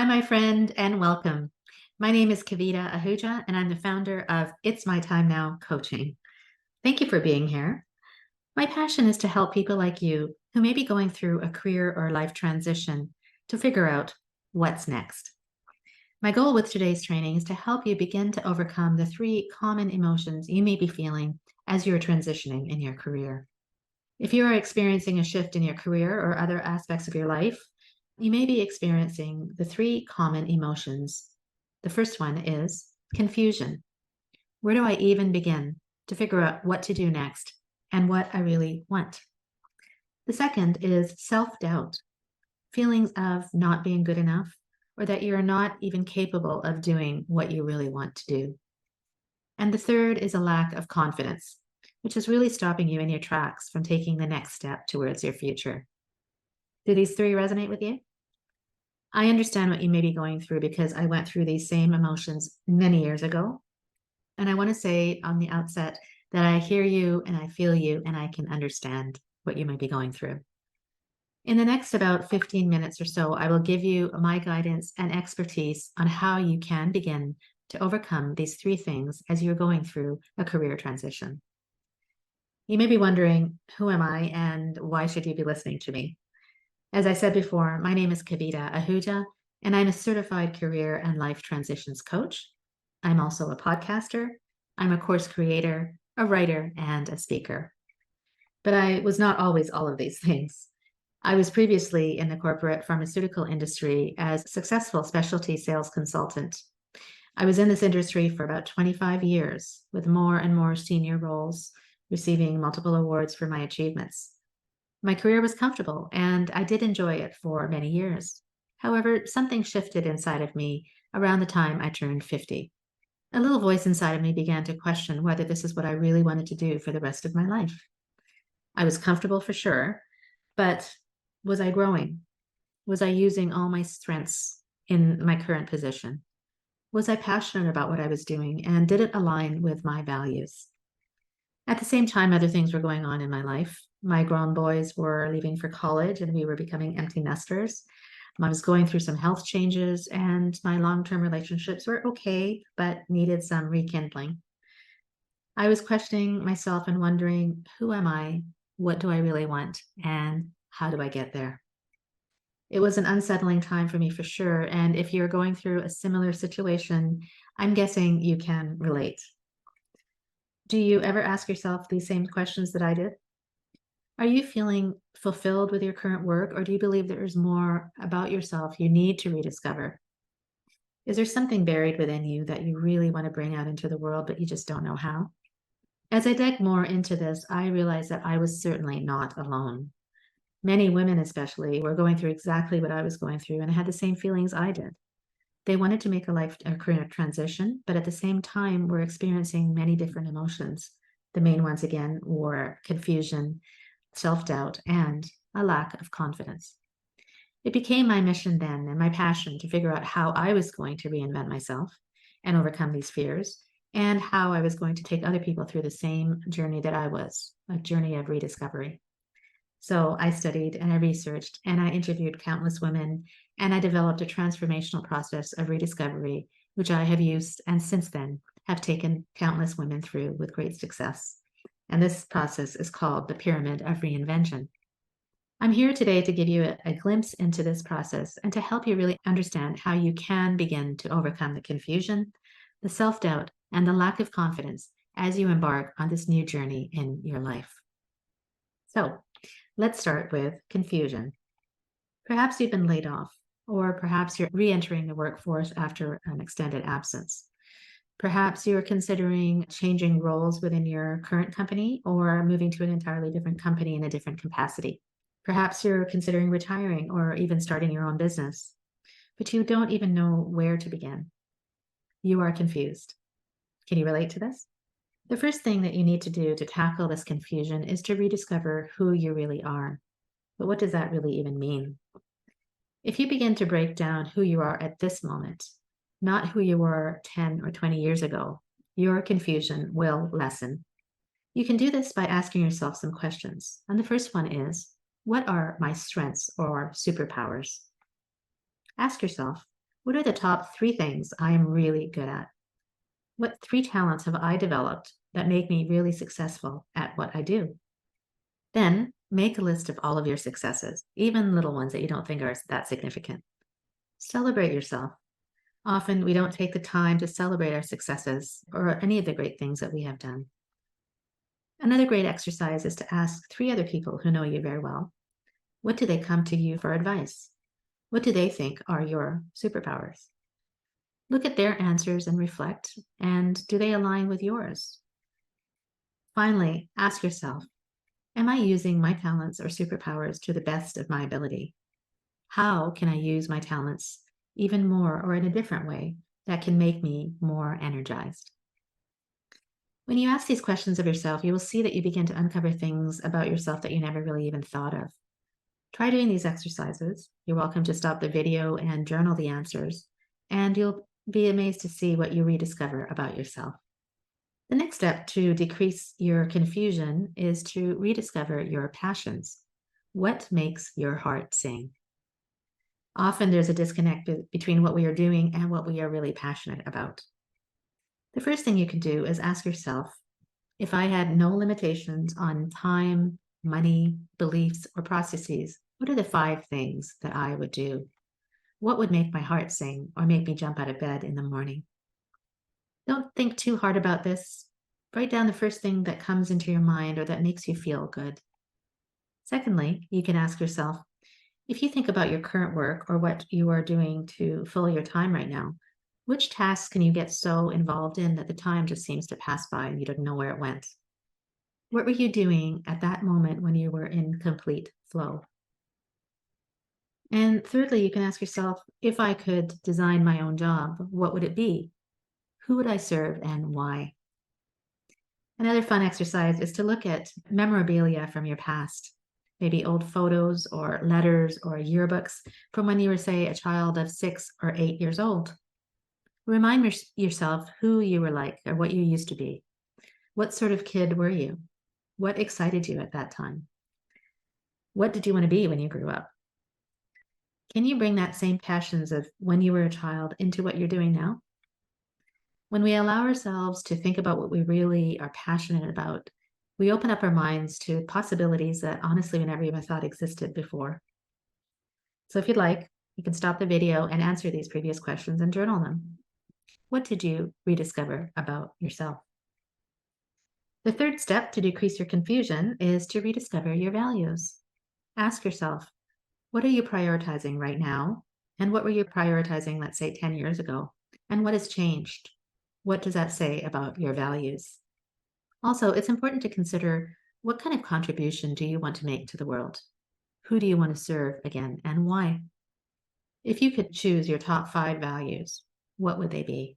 Hi, my friend, and welcome. My name is Kavita Ahuja, and I'm the founder of It's My Time Now Coaching. Thank you for being here. My passion is to help people like you who may be going through a career or life transition to figure out what's next. My goal with today's training is to help you begin to overcome the three common emotions you may be feeling as you're transitioning in your career. If you are experiencing a shift in your career or other aspects of your life, you may be experiencing the three common emotions. The first one is confusion. Where do I even begin to figure out what to do next and what I really want? The second is self-doubt, feelings of not being good enough or that you're not even capable of doing what you really want to do. And the third is a lack of confidence, which is really stopping you in your tracks from taking the next step towards your future. Do these three resonate with you? I understand what you may be going through because I went through these same emotions many years ago. And I want to say on the outset that I hear you and I feel you and I can understand what you might be going through. In the next about 15 minutes or so, I will give you my guidance and expertise on how you can begin to overcome these three things as you're going through a career transition. You may be wondering, who am I and why should you be listening to me? As I said before, my name is Kavita Ahuja, and I'm a certified career and life transitions coach. I'm also a podcaster. I'm a course creator, a writer, and a speaker. But I was not always all of these things. I was previously in the corporate pharmaceutical industry as a successful specialty sales consultant. I was in this industry for about 25 years with more and more senior roles, receiving multiple awards for my achievements. My career was comfortable and I did enjoy it for many years. However, something shifted inside of me around the time I turned 50. A little voice inside of me began to question whether this is what I really wanted to do for the rest of my life. I was comfortable for sure, but was I growing? Was I using all my strengths in my current position? Was I passionate about what I was doing and did it align with my values? At the same time, other things were going on in my life. My grown boys were leaving for college and we were becoming empty nesters. I was going through some health changes and my long-term relationships were okay, but needed some rekindling. I was questioning myself and wondering, who am I? What do I really want? And how do I get there? It was an unsettling time for me for sure. And if you're going through a similar situation, I'm guessing you can relate. Do you ever ask yourself these same questions that I did? Are you feeling fulfilled with your current work, or do you believe there's more about yourself you need to rediscover? Is there something buried within you that you really want to bring out into the world, but you just don't know how? As I dug more into this, I realized that I was certainly not alone. Many women, especially, were going through exactly what I was going through and had the same feelings I did. They wanted to make a career transition, but at the same time were experiencing many different emotions. The main ones, again, were confusion, self-doubt, and a lack of confidence. It became my mission then and my passion to figure out how I was going to reinvent myself and overcome these fears, and how I was going to take other people through the same journey that I was, a journey of rediscovery. So I studied and I researched and I interviewed countless women and I developed a transformational process of rediscovery, which I have used and since then have taken countless women through with great success. And this process is called the Pyramid of Reinvention. I'm here today to give you a glimpse into this process and to help you really understand how you can begin to overcome the confusion, the self-doubt, and the lack of confidence as you embark on this new journey in your life. So let's start with confusion. Perhaps you've been laid off, or perhaps you're re-entering the workforce after an extended absence. Perhaps you're considering changing roles within your current company or moving to an entirely different company in a different capacity. Perhaps you're considering retiring or even starting your own business, but you don't even know where to begin. You are confused. Can you relate to this? The first thing that you need to do to tackle this confusion is to rediscover who you really are. But what does that really even mean? If you begin to break down who you are at this moment, not who you were 10 or 20 years ago, your confusion will lessen. You can do this by asking yourself some questions. And the first one is, what are my strengths or superpowers? Ask yourself, What are the top 3 things I am really good at? What 3 talents have I developed that make me really successful at what I do? Then make a list of all of your successes, even little ones that you don't think are that significant. Celebrate yourself. Often we don't take the time to celebrate our successes or any of the great things that we have done. Another great exercise is to ask 3 other people who know you very well. What do they come to you for advice? What do they think are your superpowers? Look at their answers and reflect, and do they align with yours? Finally, ask yourself, am I using my talents or superpowers to the best of my ability? How can I use my talents even more or in a different way that can make me more energized? When you ask these questions of yourself, you will see that you begin to uncover things about yourself that you never really even thought of. Try doing these exercises. You're welcome to stop the video and journal the answers, and you'll be amazed to see what you rediscover about yourself. The next step to decrease your confusion is to rediscover your passions. What makes your heart sing? Often there's a disconnect between what we are doing and what we are really passionate about. The first thing you can do is ask yourself, if I had no limitations on time, money, beliefs, or processes, what are the 5 things that I would do? What would make my heart sing or make me jump out of bed in the morning? Don't think too hard about this. Write down the first thing that comes into your mind or that makes you feel good. Secondly, you can ask yourself, if you think about your current work or what you are doing to fill your time right now, which tasks can you get so involved in that the time just seems to pass by and you don't know where it went? What were you doing at that moment when you were in complete flow? And thirdly, you can ask yourself, if I could design my own job, what would it be? Who would I serve and why? Another fun exercise is to look at memorabilia from your past, maybe old photos or letters or yearbooks from when you were, say, a child of 6 or 8 years old. Remind yourself who you were like or what you used to be. What sort of kid were you? What excited you at that time? What did you want to be when you grew up? Can you bring that same passions of when you were a child into what you're doing now? When we allow ourselves to think about what we really are passionate about, we open up our minds to possibilities that honestly we never even thought existed before. So if you'd like, you can stop the video and answer these previous questions and journal them. What did you rediscover about yourself? The third step to decrease your confusion is to rediscover your values. Ask yourself, what are you prioritizing right now? And what were you prioritizing, let's say, 10 years ago? And what has changed? What does that say about your values? Also, it's important to consider, what kind of contribution do you want to make to the world? Who do you want to serve again, and why? If you could choose your top 5 values, what would they be?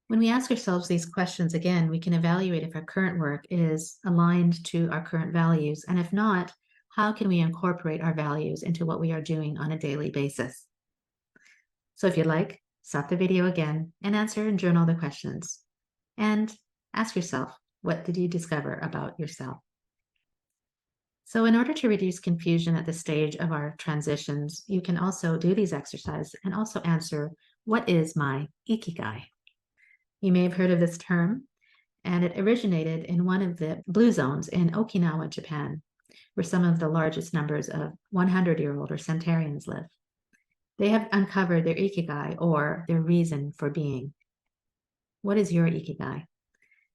When we ask ourselves these questions again, we can evaluate if our current work is aligned to our current values, and if not, how can we incorporate our values into what we are doing on a daily basis? So if you'd like, stop the video again and answer and journal the questions. And ask yourself, what did you discover about yourself? So in order to reduce confusion at this stage of our transitions, you can also do these exercises and also answer, what is my Ikigai? You may have heard of this term, and it originated in one of the blue zones in Okinawa, Japan, where some of the largest numbers of 100-year-old or centenarians live. They have uncovered their Ikigai, or their reason for being. What is your Ikigai?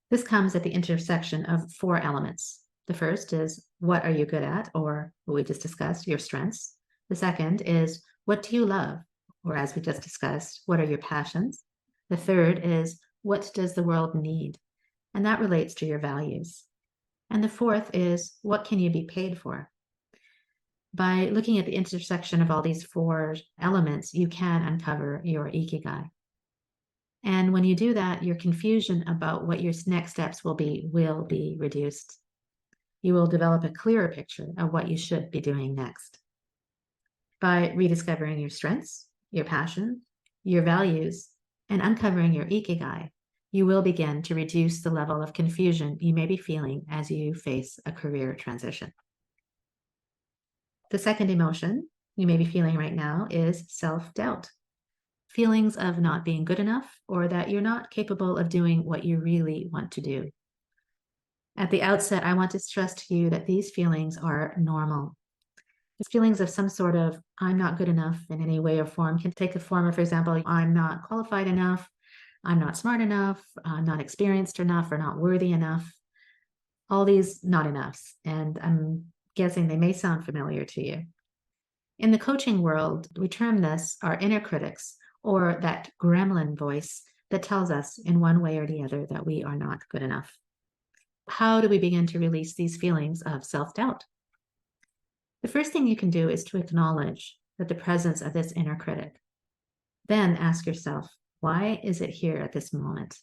This comes at the intersection of 4 elements. The first is, what are you good at, or what we just discussed, your strengths. The second is, what do you love, or as we just discussed, what are your passions? The third is, what does the world need? And that relates to your values. And the fourth is, what can you be paid for? By looking at the intersection of all these 4 elements, you can uncover your Ikigai. And when you do that, your confusion about what your next steps will be reduced. You will develop a clearer picture of what you should be doing next. By rediscovering your strengths, your passion, your values, and uncovering your Ikigai, you will begin to reduce the level of confusion you may be feeling as you face a career transition. The second emotion you may be feeling right now is self-doubt. feelings of not being good enough, or that you're not capable of doing what you really want to do. At the outset, I want to stress to you that these feelings are normal. The feelings of some sort of I'm not good enough in any way or form can take the form of, for example, I'm not qualified enough, I'm not smart enough, I'm not experienced enough, or not worthy enough. All these not enoughs. And I'm guessing they may sound familiar to you. In the coaching world, we term this our inner critics, or that gremlin voice that tells us in one way or the other that we are not good enough. How do we begin to release these feelings of self-doubt? The first thing you can do is to acknowledge that the presence of this inner critic. Then ask yourself, why is it here at this moment?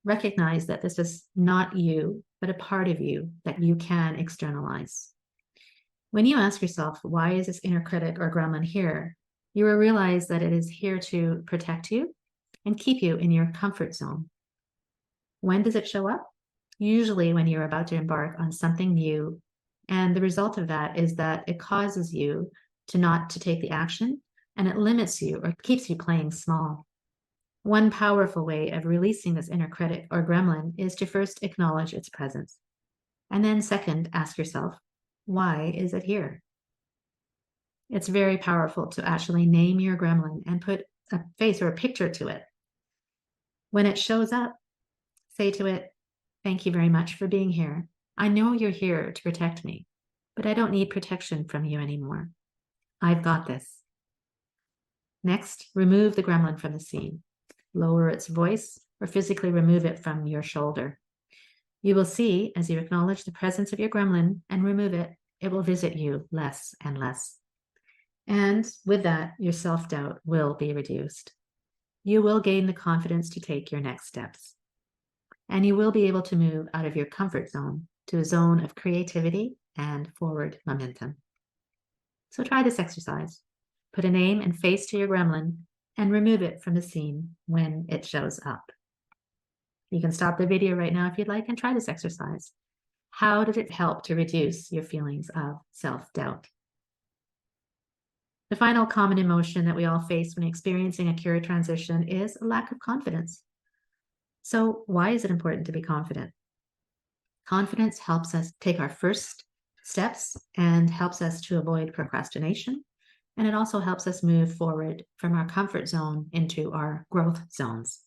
Recognize that this is not you, but a part of you that you can externalize. When you ask yourself, why is this inner critic or gremlin here? You will realize that it is here to protect you and keep you in your comfort zone. When does it show up? Usually when you're about to embark on something new. And the result of that is that it causes you not to take the action, and it limits you or keeps you playing small. One powerful way of releasing this inner critic or gremlin is to first acknowledge its presence. And then second, ask yourself, why is it here? It's very powerful to actually name your gremlin and put a face or a picture to it. When it shows up, say to it, thank you very much for being here. I know you're here to protect me, but I don't need protection from you anymore. I've got this. Next, remove the gremlin from the scene. Lower its voice or physically remove it from your shoulder. You will see, as you acknowledge the presence of your gremlin and remove it, it will visit you less and less. And with that, your self-doubt will be reduced. You will gain the confidence to take your next steps. And you will be able to move out of your comfort zone to a zone of creativity and forward momentum. So try this exercise. Put a name and face to your gremlin and remove it from the scene when it shows up. You can stop the video right now if you'd like and try this exercise. How did it help to reduce your feelings of self-doubt? The final common emotion that we all face when experiencing a career transition is a lack of confidence. So why is it important to be confident? Confidence helps us take our first steps and helps us to avoid procrastination. And it also helps us move forward from our comfort zone into our growth zones.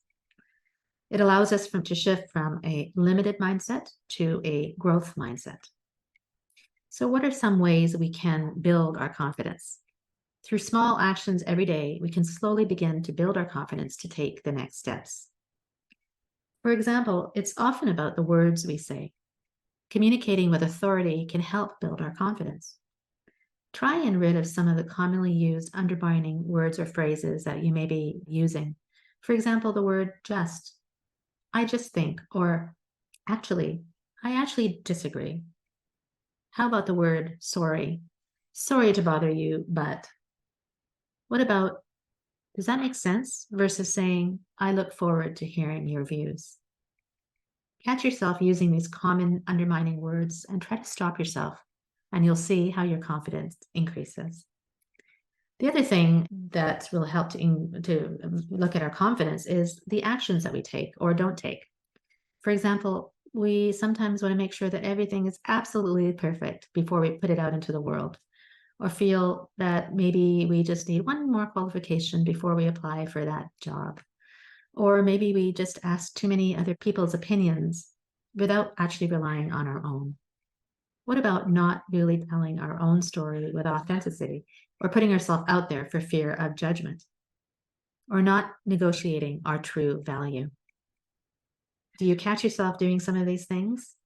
It allows us to shift from a limited mindset to a growth mindset. So what are some ways we can build our confidence? Through small actions every day, we can slowly begin to build our confidence to take the next steps. For example, it's often about the words we say. Communicating with authority can help build our confidence. Try and rid of some of the commonly used undermining words or phrases that you may be using. For example, the word just. I just think, or actually, I actually disagree. How about the word sorry? Sorry to bother you, but. What about, does that make sense? Versus saying, I look forward to hearing your views. Catch yourself using these common undermining words and try to stop yourself, and you'll see how your confidence increases. The other thing that will help to look at our confidence is the actions that we take or don't take. For example, we sometimes want to make sure that everything is absolutely perfect before we put it out into the world, or feel that maybe we just need one more qualification before we apply for that job. Or maybe we just ask too many other people's opinions without actually relying on our own. What about not really telling our own story with authenticity, or putting ourselves out there for fear of judgment, or not negotiating our true value? Do you catch yourself doing some of these things?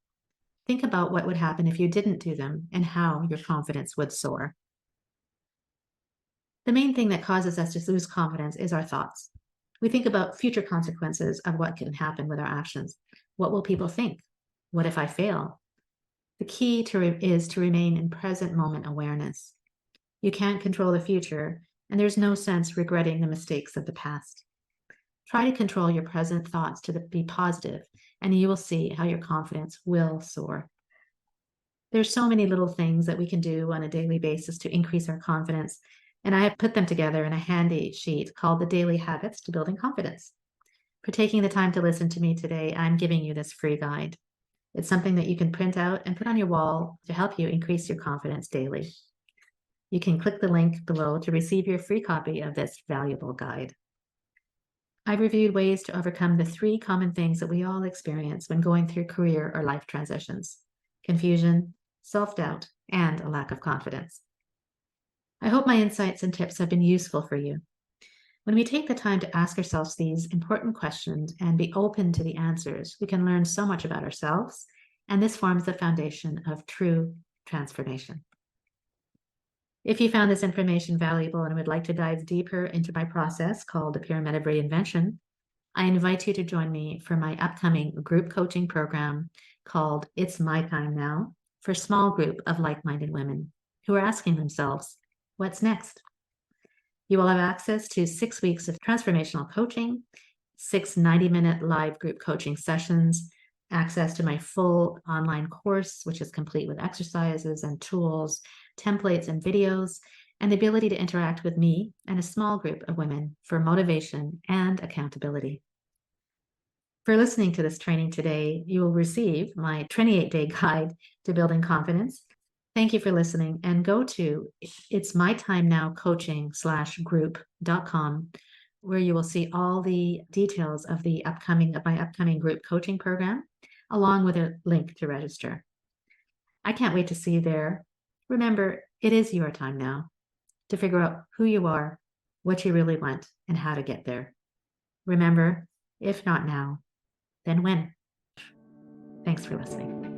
Think about what would happen if you didn't do them and how your confidence would soar. The main thing that causes us to lose confidence is our thoughts. We think about future consequences of what can happen with our actions. What will people think? What if I fail? The key is to remain in present moment awareness. You can't control the future, and there's no sense regretting the mistakes of the past. Try to control your present thoughts to be positive, and you will see how your confidence will soar. There's so many little things that we can do on a daily basis to increase our confidence. And I have put them together in a handy sheet called the Daily Habits to Building Confidence. For taking the time to listen to me today, I'm giving you this free guide. It's something that you can print out and put on your wall to help you increase your confidence daily. You can click the link below to receive your free copy of this valuable guide. I've reviewed ways to overcome the 3 common things that we all experience when going through career or life transitions: confusion, self-doubt, and a lack of confidence. I hope my insights and tips have been useful for you. When we take the time to ask ourselves these important questions and be open to the answers, we can learn so much about ourselves, and this forms the foundation of true transformation. If you found this information valuable and would like to dive deeper into my process called the Pyramid of Reinvention, I invite you to join me for my upcoming group coaching program called It's My Time Now, for a small group of like-minded women who are asking themselves, what's next? You will have access to 6 weeks of transformational coaching, 6 90-minute live group coaching sessions, access to my full online course, which is complete with exercises and tools, templates and videos, and the ability to interact with me and a small group of women for motivation and accountability. For listening to this training today, you will receive my 28-day guide to building confidence. Thank you for listening, and go to itsmytimenowcoaching/group.com, where you will see all the details of my upcoming group coaching program, along with a link to register. I can't wait to see you there. Remember, it is your time now to figure out who you are, what you really want, and how to get there. Remember, if not now, then when? Thanks for listening.